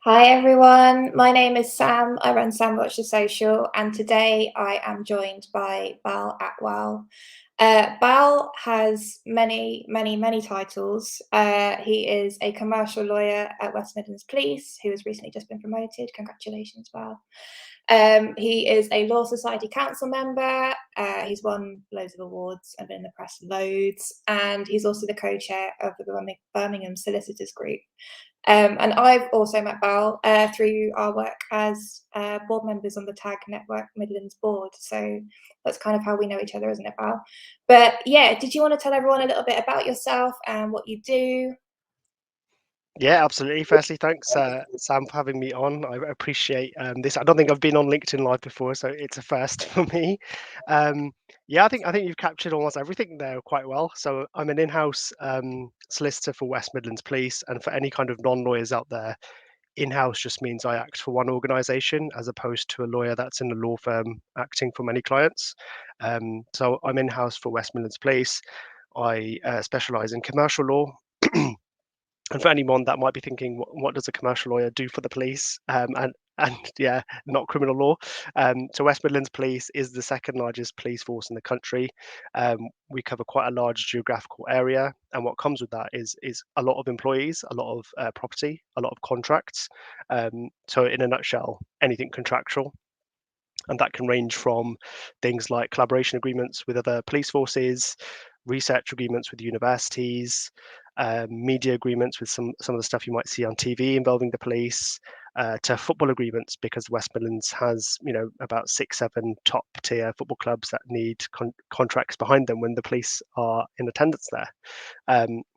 Hi everyone, my name is Sam. I run Sam Watch the Social, and today I am joined by Bal Atwal. Bal has many titles. He is a commercial lawyer at West Midlands Police who has recently just been promoted. Congratulations, Bal. He is a Law Society Council member. He's won loads of awards and been in the press loads, and he's also the co-chair of the Birmingham Solicitors group. And I've also met Bal through our work as board members on the TAG Network Midlands board. So that's kind of how we know each other, isn't it, Bal? But yeah, did you want to tell everyone a little bit about yourself and what you do? Yeah, absolutely. Firstly, thanks, Sam, for having me on. I appreciate this. I don't think I've been on LinkedIn Live before, so it's a first for me. Um, yeah, I think you've captured almost everything there quite well. So I'm an in-house solicitor for West Midlands Police, and for any kind of non-lawyers out there, in-house just means I act for one organisation as opposed to a lawyer that's in a law firm acting for many clients. So I'm in-house for West Midlands Police. I specialise in commercial law. And for anyone that might be thinking, what does a commercial lawyer do for the police? And yeah, not criminal law. So West Midlands Police is the second largest police force in the country. We cover quite a large geographical area, and what comes with that is a lot of employees, a lot of property, a lot of contracts. So in a nutshell, anything contractual. And that can range from things like collaboration agreements with other police forces, research agreements with universities, media agreements with some of the stuff you might see on TV involving the police, to football agreements because West Midlands has about 6, 7 top tier football clubs that need contracts behind them when the police are in attendance there.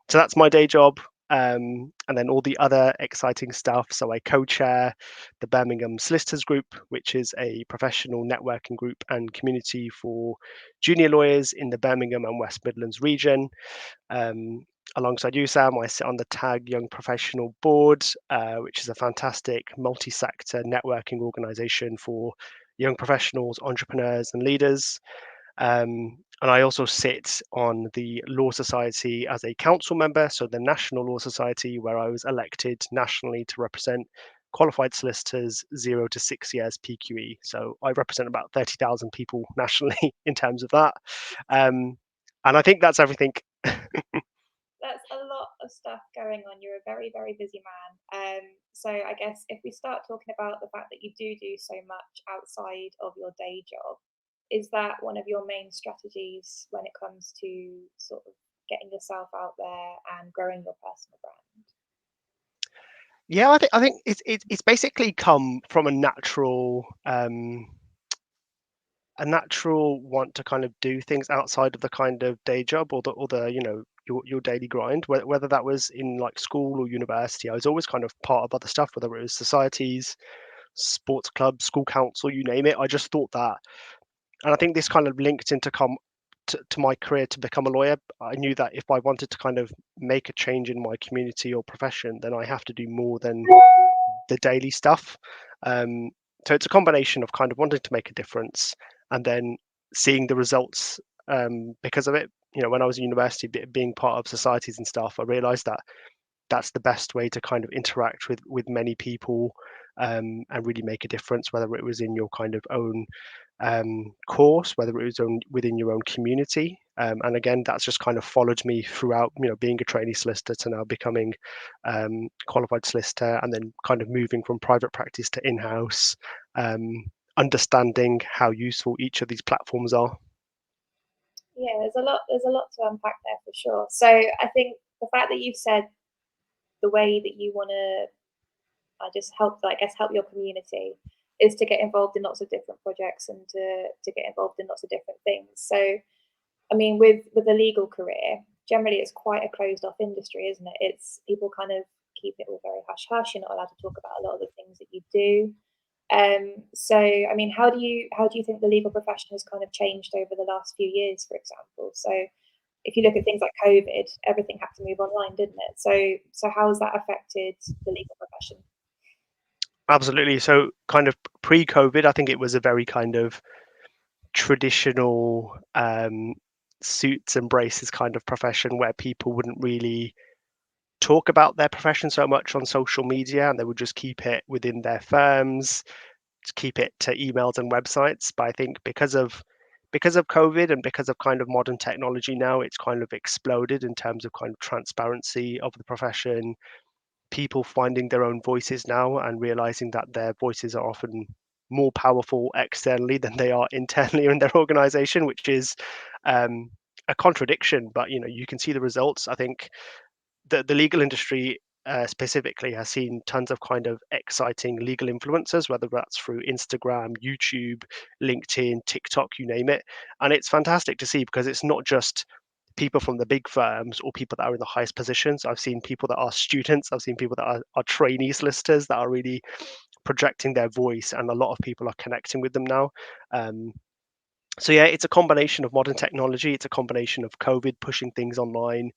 So that's my day job. And then all the other exciting stuff. So I co-chair the Birmingham Solicitors group, which is a professional networking group and community for junior lawyers in the Birmingham and West Midlands region. Alongside you, Sam, I sit on the TAG Young Professional Board, which is a fantastic multi-sector networking organisation for young professionals, entrepreneurs, and leaders. And I also sit on the Law Society as a council member, so the National Law Society, where I was elected nationally to represent qualified solicitors 0 to 6 years PQE. So I represent about 30,000 people nationally in terms of that. And I think that's everything. That's a lot of stuff going on. You're a very busy man. So I guess if we start talking about the fact that you do so much outside of your day job, is that one of your main strategies when it comes to sort of getting yourself out there and growing your personal brand? Yeah, I think it's basically come from a natural want to kind of do things outside of the kind of day job or the your daily grind, whether that was in like school or university. I was always kind of part of other stuff, whether it was societies, sports clubs, school council, you name it. I just thought that, and I think this kind of linked into come to my career to become a lawyer. I knew that if I wanted to kind of make a change in my community or profession, then I have to do more than the daily stuff. Um, so it's a combination of kind of wanting to make a difference and then seeing the results because of it. When I was in university, being part of societies and stuff, I realised that that's the best way to kind of interact with many people, and really make a difference, whether it was in your kind of own course, whether it was within your own community. And again, that's just kind of followed me throughout, being a trainee solicitor to now becoming qualified solicitor, and then kind of moving from private practice to in-house, understanding how useful each of these platforms are. Yeah, there's a lot to unpack there for sure. So I think the fact that you've said the way that you want to just help, I guess, help your community is to get involved in lots of different projects and to get involved in lots of different things. So, I mean, with a legal career, generally it's quite a closed off industry, isn't it? It's people kind of keep it all very hush hush. You're not allowed to talk about a lot of the things that you do. So, I mean, how do you think the legal profession has kind of changed over the last few years, for example? So, if you look at things like COVID, everything had to move online, didn't it? So how has that affected the legal profession? Absolutely. So kind of pre-COVID, I think it was a very kind of traditional suits and braces kind of profession where people wouldn't really talk about their profession so much on social media, and they would just keep it within their firms, to keep it to emails and websites. But I think because of COVID and because of kind of modern technology now, it's kind of exploded in terms of kind of transparency of the profession, people finding their own voices now and realizing that their voices are often more powerful externally than they are internally in their organization, which is um, a contradiction. But you can see the results. I think the legal industry specifically has seen tons of kind of exciting legal influencers, whether that's through Instagram, YouTube, LinkedIn, TikTok, you name it. And it's fantastic to see because it's not just people from the big firms or people that are in the highest positions. I've seen people that are students, I've seen people that are trainee solicitors that are really projecting their voice, and a lot of people are connecting with them now. Um, so yeah, it's a combination of modern technology, it's a combination of COVID pushing things online,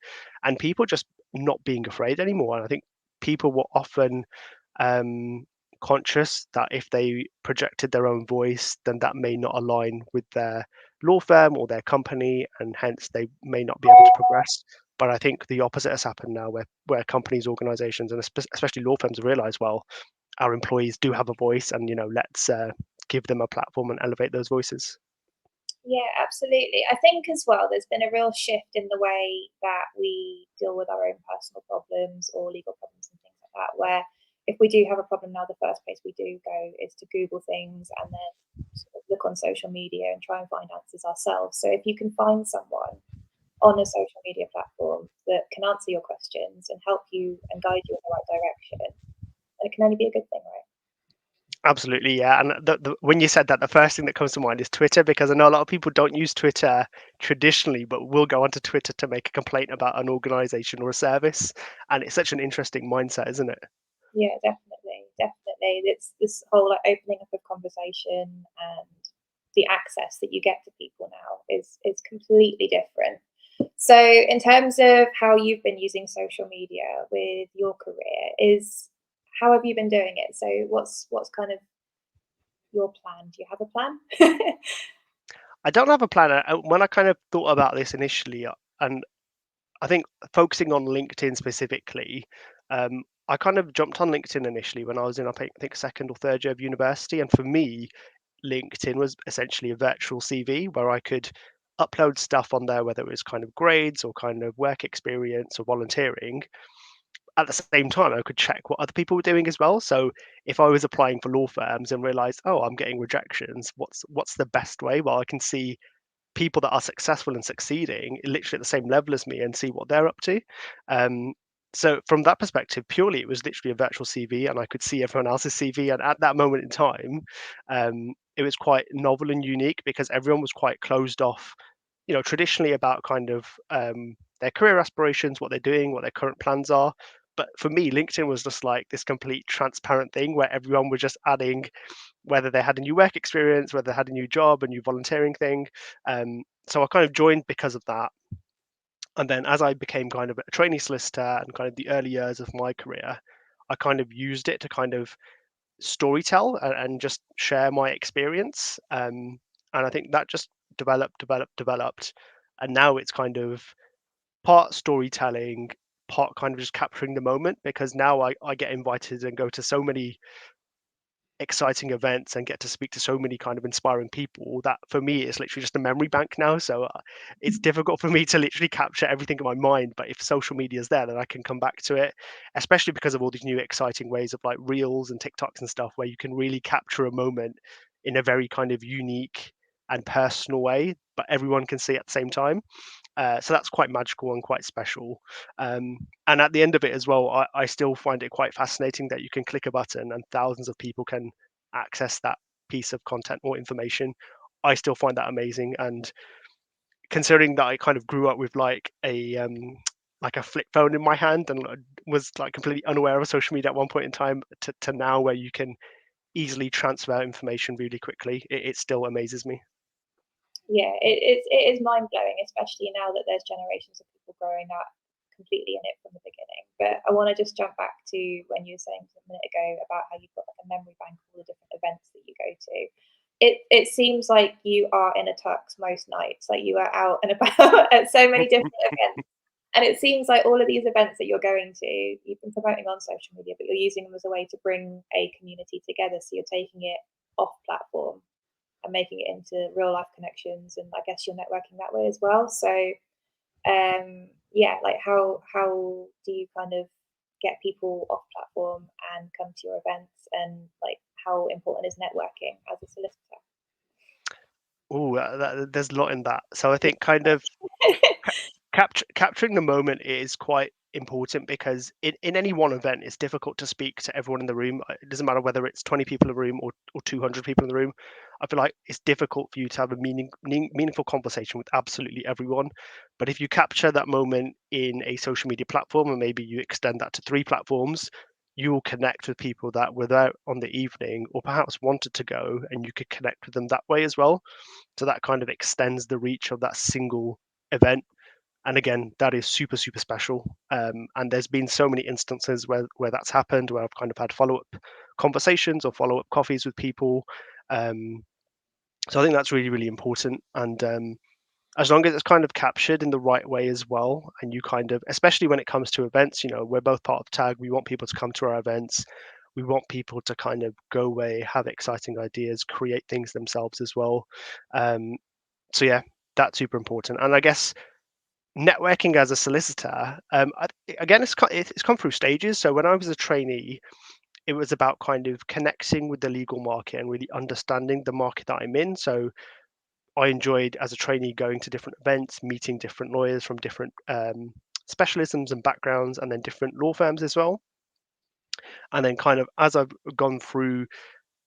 and people just not being afraid anymore. And I think people were often um, conscious that if they projected their own voice, then that may not align with their law firm or their company, and hence they may not be able to progress. But I think the opposite has happened now, where companies, organizations, and especially law firms realize, well, our employees do have a voice, and let's give them a platform and elevate those voices. Yeah, absolutely. I think as well, there's been a real shift in the way that we deal with our own personal problems or legal problems and things like that. Where if we do have a problem now, the first place we do go is to Google things and then sort of look on social media and try and find answers ourselves. So if you can find someone on a social media platform that can answer your questions and help you and guide you in the right direction, then it can only be a good thing, right? Absolutely, yeah. And when you said that, the first thing that comes to mind is Twitter, because I know a lot of people don't use Twitter traditionally, but will go onto Twitter to make a complaint about an organization or a service. And it's such an interesting mindset, isn't it? Yeah, definitely, definitely. It's this whole like opening up of conversation and the access that you get to people now is completely different. So, in terms of how you've been using social media with your career, is how have you been doing it? So, what's kind of your plan? Do you have a plan? I don't have a plan. When I kind of thought about this initially, and I think focusing on LinkedIn specifically, I kind of jumped on LinkedIn initially when I was in, I think second or third year of university. And for me, LinkedIn was essentially a virtual CV where I could upload stuff on there, whether it was kind of grades or kind of work experience or volunteering. At the same time, I could check what other people were doing as well. So if I was applying for law firms and realized, oh, I'm getting rejections, what's the best way? Well, I can see people that are successful and succeeding literally at the same level as me and see what they're up to. Um, so from that perspective, purely it was literally a virtual CV, and I could see everyone else's CV. And at that moment in time, it was quite novel and unique because everyone was quite closed off. Traditionally about kind of their career aspirations, what they're doing, what their current plans are. But for me, LinkedIn was just like this complete transparent thing where everyone was just adding whether they had a new work experience, whether they had a new job, a new volunteering thing. So I kind of joined because of that. And then as I became kind of a trainee solicitor and kind of the early years of my career, I kind of used it to kind of storytell and just share my experience. And I think that just developed. And now it's kind of part storytelling, part kind of just capturing the moment, because now I get invited and go to so many exciting events and get to speak to so many kind of inspiring people that for me it's literally just a memory bank now. So it's difficult for me to literally capture everything in my mind, but if social media is there, then I can come back to it, especially because of all these new exciting ways of like reels and TikToks and stuff where you can really capture a moment in a very kind of unique and personal way, but everyone can see at the same time. So that's quite magical and quite special. And at the end of it as well, I still find it quite fascinating that you can click a button and thousands of people can access that piece of content or information. I still find that amazing. And considering that I kind of grew up with like a flip phone in my hand and was like completely unaware of social media at one point in time to now where you can easily transfer information really quickly, it still amazes me. Yeah, it is mind blowing, especially now that there's generations of people growing up completely in it from the beginning. But I want to just jump back to when you were saying a minute ago about how you've got like a memory bank of all the different events that you go to. It seems like you are in a tux most nights, like you are out and about at so many different events. And it seems like all of these events that you're going to, you've been promoting on social media, but you're using them as a way to bring a community together. So you're taking it off platform and making it into real life connections, and I guess you're networking that way as well. So yeah, like how do you kind of get people off platform and come to your events, and like how important is networking as a solicitor? Oh, there's a lot in that. So I think kind of capturing the moment is quite important because in any one event, it's difficult to speak to everyone in the room. It doesn't matter whether it's 20 people in the room or 200 people in the room. I feel like it's difficult for you to have a meaningful conversation with absolutely everyone. But if you capture that moment in a social media platform, and maybe you extend that to 3 platforms, you will connect with people that were there on the evening or perhaps wanted to go, and you could connect with them that way as well. So that kind of extends the reach of that single event. And again, that is super super special. And there's been so many instances where that's happened, where I've kind of had follow-up conversations or follow-up coffees with people. um, so I think that's really really important. And as long as it's kind of captured in the right way as well, and you kind of, especially when it comes to events, we're both part of tag, we want people to come to our events, we want people to kind of go away, have exciting ideas, create things themselves as well. So yeah, that's super important. And I guess networking as a solicitor, again, it's come through stages. So when I was a trainee, it was about kind of connecting with the legal market and really understanding the market that I'm in. So I enjoyed as a trainee going to different events, meeting different lawyers from different specialisms and backgrounds, and then different law firms as well. And then kind of as I've gone through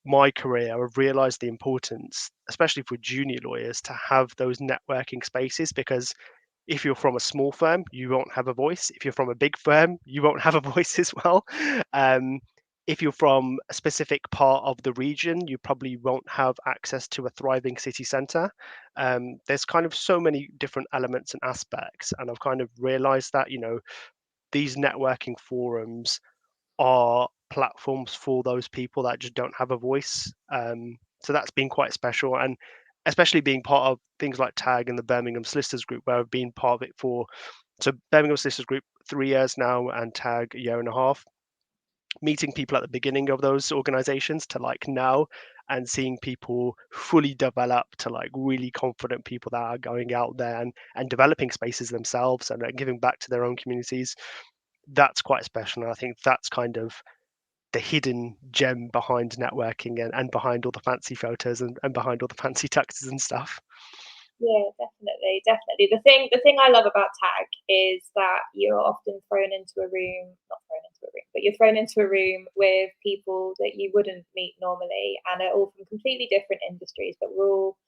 my career, I've realized the importance, especially for junior lawyers, to have those networking spaces, because if you're from a small firm, you won't have a voice. If you're from a big firm, you won't have a voice as well. Um, if you're from a specific part of the region, you probably won't have access to a thriving city centre. There's kind of so many different elements and aspects, and I've kind of realised that these networking forums are platforms for those people that just don't have a voice. So that's been quite special, and especially being part of things like Tag and the Birmingham Solicitors Group, where I've been part of it for Birmingham Solicitors Group 3 years now, and Tag a year and a half. Meeting people at the beginning of those organizations to like now, and seeing people fully develop to like really confident people that are going out there and developing spaces themselves and giving back to their own communities. That's quite special. And I think that's kind of the hidden gem behind networking, and behind all the fancy photos, and behind all the fancy tuxes and stuff. Yeah, definitely, definitely. The thing I love about tag is that you're often thrown into a room, not thrown into a room, but you're thrown into a room with people that you wouldn't meet normally, and are all from completely different industries, but we're all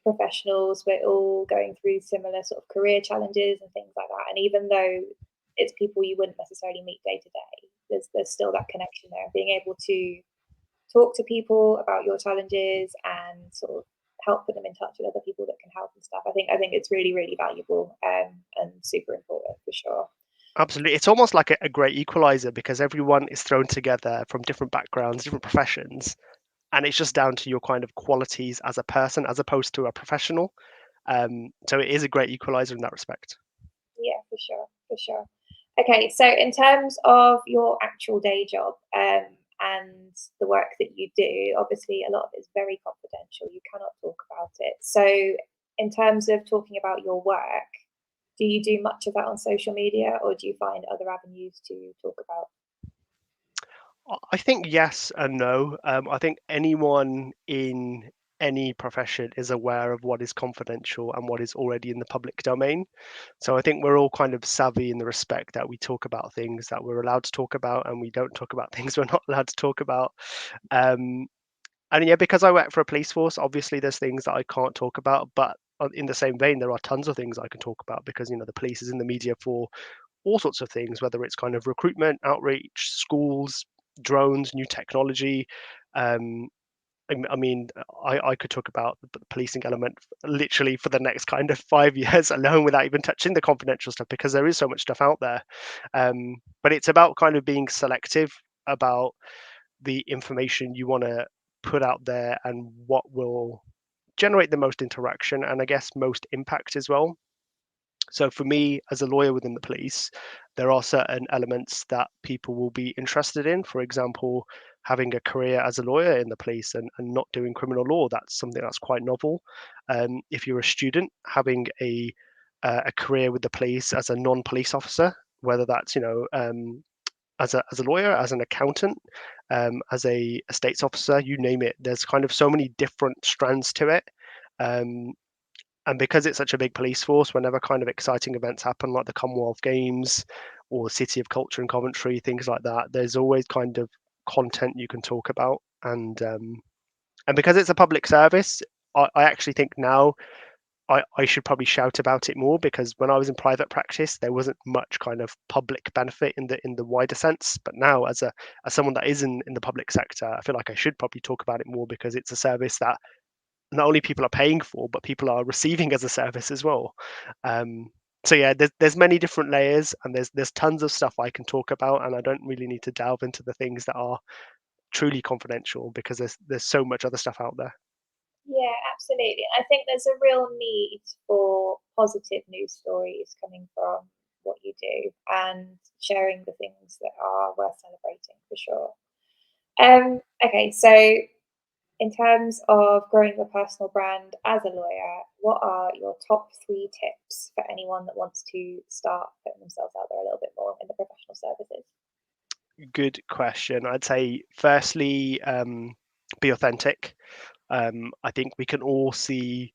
professionals. We're all going through similar sort of career challenges and things like that. And even though it's people you wouldn't necessarily meet day to day, there's still that connection there. Being able to talk to people about your challenges and sort of help put them in touch with other people that can help and stuff. I think it's really really valuable, and super important for sure. Absolutely. It's almost like a great equalizer, because everyone is thrown together from different backgrounds, different professions, and it's just down to your kind of qualities as a person as opposed to a professional. So it is a great equalizer in that respect. Yeah, for sure, for sure. Okay, so in terms of your actual day job, and the work that you do, obviously a lot of it is very confidential. You cannot talk about it. So, in terms of talking about your work, do you do much of that on social media, or do you find other avenues to talk about? I think yes and no. I think anyone in any profession is aware of what is confidential and what is already in the public domain. So I think we're all kind of savvy in the respect that we talk about things that we're allowed to talk about, and we don't talk about things we're not allowed to talk about. Um, and yeah, because I work for a police force, obviously there's things that I can't talk about, but in the same vein, there are tons of things I can talk about, because the police is in the media for all sorts of things, whether it's kind of recruitment, outreach, schools, drones, new technology. Um, I mean, I could talk about the policing element literally for the next kind of 5 years alone without even touching the confidential stuff, because there is so much stuff out there. But it's about kind of being selective about the information you want to put out there, and what will generate the most interaction and I guess most impact as well. So for me, as a lawyer within the police, there are certain elements that people will be interested in. For example, having a career as a lawyer in the police and not doing criminal law, that's something that's quite novel. If you're a student, having a career with the police as a non-police officer, whether that's as a lawyer, as an accountant, as a estates officer, you name it. There's kind of so many different strands to it. Um, and because it's such a big police force, whenever kind of exciting events happen, like the Commonwealth Games or City of Culture in Coventry, things like that, there's always kind of content you can talk about. And because it's a public service, I actually think now I should probably shout about it more, because when I was in private practice, there wasn't much kind of public benefit in the wider sense. But now, as someone that is in the public sector, I feel like I should probably talk about it more, because it's a service that not only people are paying for, but people are receiving as a service as well. Um, so yeah, there's many different layers, and there's tons of stuff I can talk about, and I don't really need to delve into the things that are truly confidential, because there's so much other stuff out there. Yeah, absolutely. I think there's a real need for positive news stories coming from what you do and sharing the things that are worth celebrating for sure. Okay, so in terms of growing your personal brand as a lawyer, what are your top three tips for anyone that wants to start putting themselves out there a little bit more in the professional services? Good question. I'd say firstly, be authentic. I think we can all see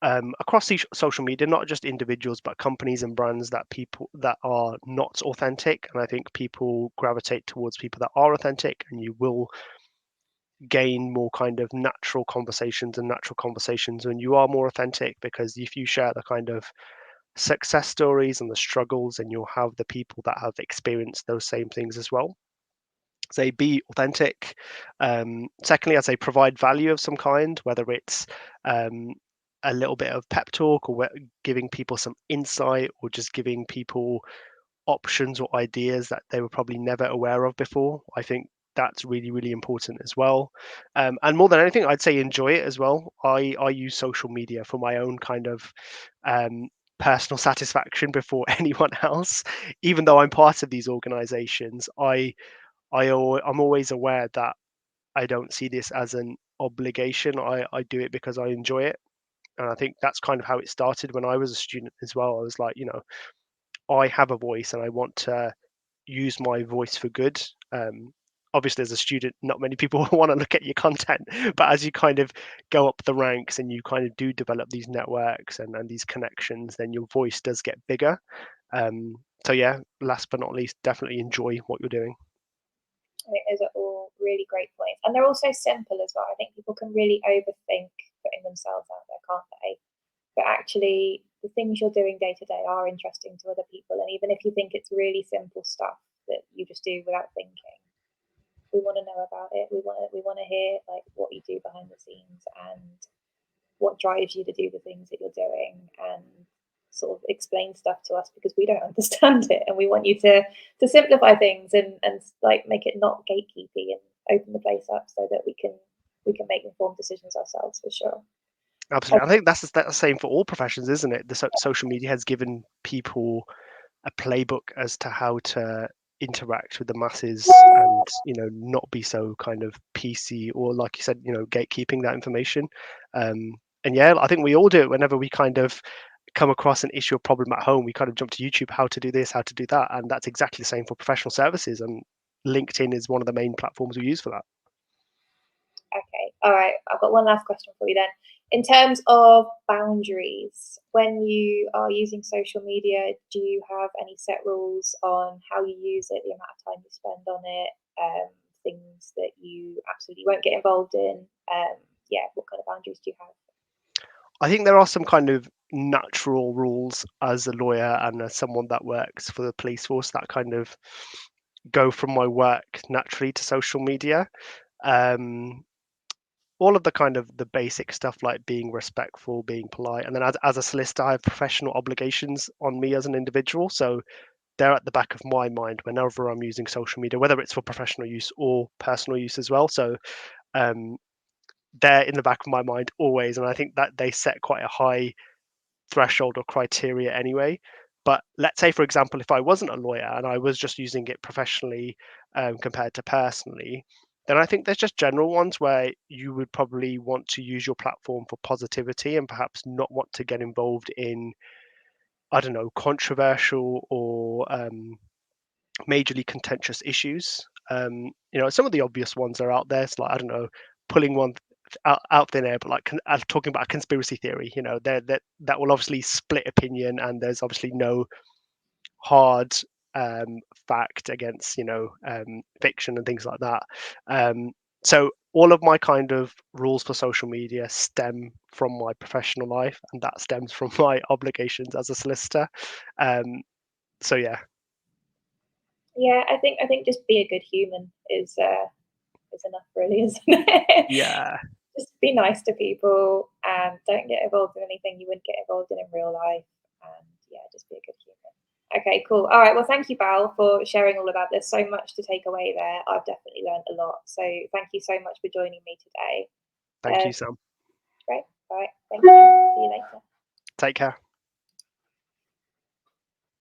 across social media, not just individuals, but companies and brands, that people that are not authentic. And I think people gravitate towards people that are authentic, and you will gain more kind of natural conversations when you are more authentic, because if you share the kind of success stories and the struggles, and you'll have the people that have experienced those same things as well. Say be authentic. Secondly, I'd say provide value of some kind, whether it's um, a little bit of pep talk, or giving people some insight, or just giving people options or ideas that they were probably never aware of before. I think that's really, really important as well. And more than anything, I'd say enjoy it as well. I use social media for my own kind of personal satisfaction before anyone else. Even though I'm part of these organizations, I'm always aware that I don't see this as an obligation. I do it because I enjoy it. And I think that's kind of how it started when I was a student as well. I was like, I have a voice, and I want to use my voice for good. Obviously, as a student, not many people want to look at your content, but as you kind of go up the ranks and you kind of do develop these networks and these connections, then your voice does get bigger. So yeah, last but not least, definitely enjoy what you're doing. I think those are all really great points. And they're also simple as well. I think people can really overthink putting themselves out there, can't they? But actually, the things you're doing day to day are interesting to other people. And even if you think it's really simple stuff that you just do without thinking, we want to know about it. We want to hear like what you do behind the scenes and what drives you to do the things that you're doing, and sort of explain stuff to us because we don't understand it, and we want you to simplify things and like make it not gatekeepy and open the place up so that we can make informed decisions ourselves for sure. Absolutely. I think that's the same for all professions, isn't it? The social media has given people a playbook as to how to interact with the masses, and not be so kind of PC, or like you said, gatekeeping that information. And yeah, I think we all do it whenever we kind of come across an issue or problem at home. We kind of jump to YouTube, how to do this, how to do that, and that's exactly the same for professional services. And LinkedIn is one of the main platforms we use for that. Okay, all right. I've got one last question for you then. In terms of boundaries, when you are using social media, do you have any set rules on how you use it, the amount of time you spend on it, things that you absolutely won't get involved in? Yeah, what kind of boundaries do you have? I think there are some kind of natural rules as a lawyer and as someone that works for the police force, that kind of go from my work naturally to social media. Um, all of the kind of the basic stuff, like being respectful, being polite, and then as a solicitor, I have professional obligations on me as an individual. So they're at the back of my mind whenever I'm using social media, whether it's for professional use or personal use as well. So um, they're in the back of my mind always, and I think that they set quite a high threshold or criteria anyway. But let's say, for example, if I wasn't a lawyer and I was just using it professionally compared to personally, then I think there's just general ones where you would probably want to use your platform for positivity and perhaps not want to get involved in, I don't know, controversial or majorly contentious issues. Some of the obvious ones are out there. It's like, I don't know, pulling one out thin air, but like talking about a conspiracy theory, that will obviously split opinion, and there's obviously no hard fact against fiction and things like that. So all of my kind of rules for social media stem from my professional life, and that stems from my obligations as a solicitor. So yeah. Yeah, I think just be a good human is enough, really, isn't it? Yeah. Just be nice to people and don't get involved in anything you wouldn't get involved in real life. And yeah, just be a good human. Okay, cool. All right. Well, thank you, Bal, for sharing all about this. So much to take away there. I've definitely learned a lot. So thank you so much for joining me today. Thank you, Sam. Great. All right. Thank you. See you later. Take care.